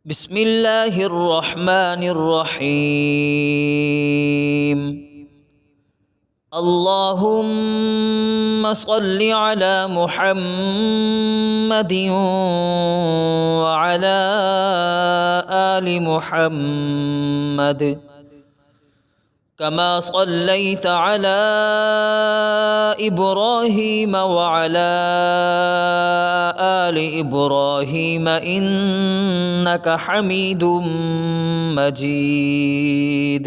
بسم الله الرحمن الرحيم. اللهم صل على محمد وعلى آل محمد كما صليت على إبراهيم وعلى آل إبراهيم إنك حميد مجيد.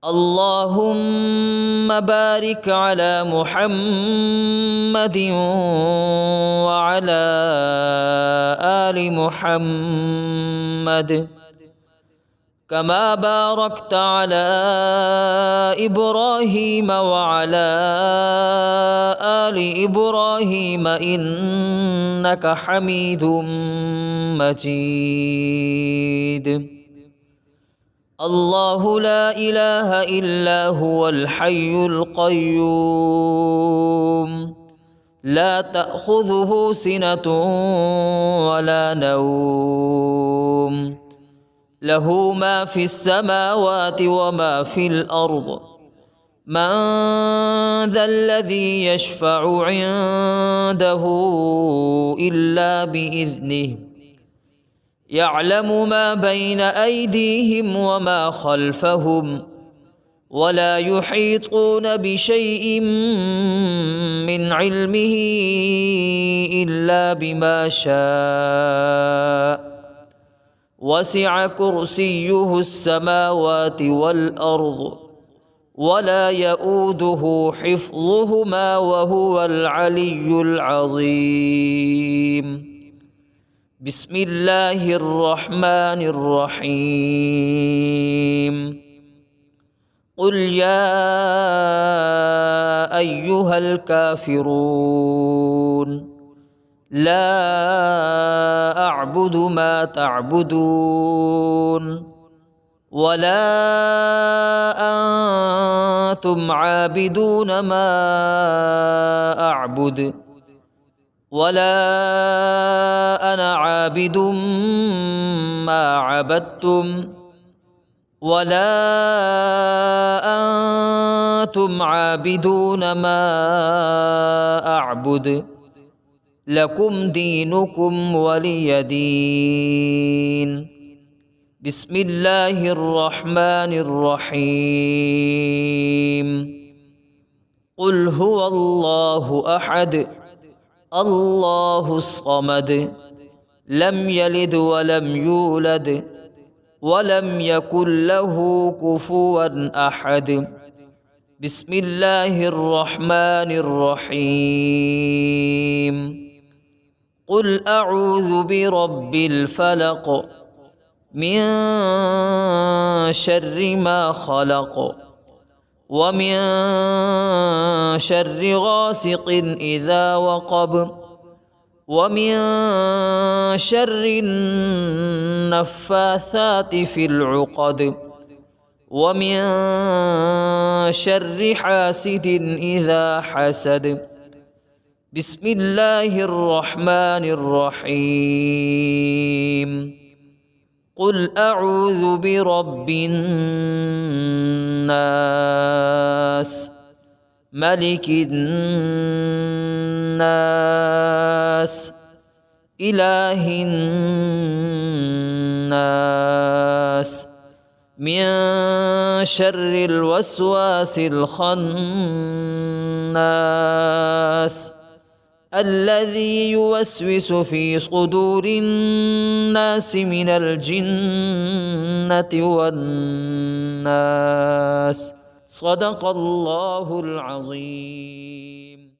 اللهم بارك على محمد وعلى آل محمد كما باركت على إبراهيم وعلى آل إبراهيم إنك حميد مجيد. الله لا إله إلا هو الحي القيوم لا تأخذه سنة ولا نوم له ما في السماوات وما في الأرض. من ذا الذي يشفع عنده إلا بإذنه يعلم ما بين أيديهم وما خلفهم ولا يحيطون بشيء من علمه إلا بما شاء. وسع كرسيه السماوات والأرض ولا يؤوده حفظهما وهو العلي العظيم. بسم الله الرحمن الرحيم. قل يا أيها الكافرون لا أعبد ما تعبدون ولا أنتم عابدون ما أعبد ولا أنا عابد ما عبدتم ولا أنتم عابدون ما أعبد لكم دينكم ولي دين. بسم الله الرحمن الرحيم. قل هو الله أحد الله الصمد لم يلد ولم يولد ولم يكن له كفوا أحد. بسم الله الرحمن الرحيم. قل أعوذ برب الفلق من شر ما خلق ومن شر غاسق إذا وقب ومن شر النفاثات في العقد ومن شر حاسد إذا حسد. بسم الله الرحمن الرحيم. قل أعوذ برب الناس ملك الناس إله الناس من شر الوسواس الخناس الذي يوسوس في صدور الناس من الجنة والناس. صدق الله العظيم.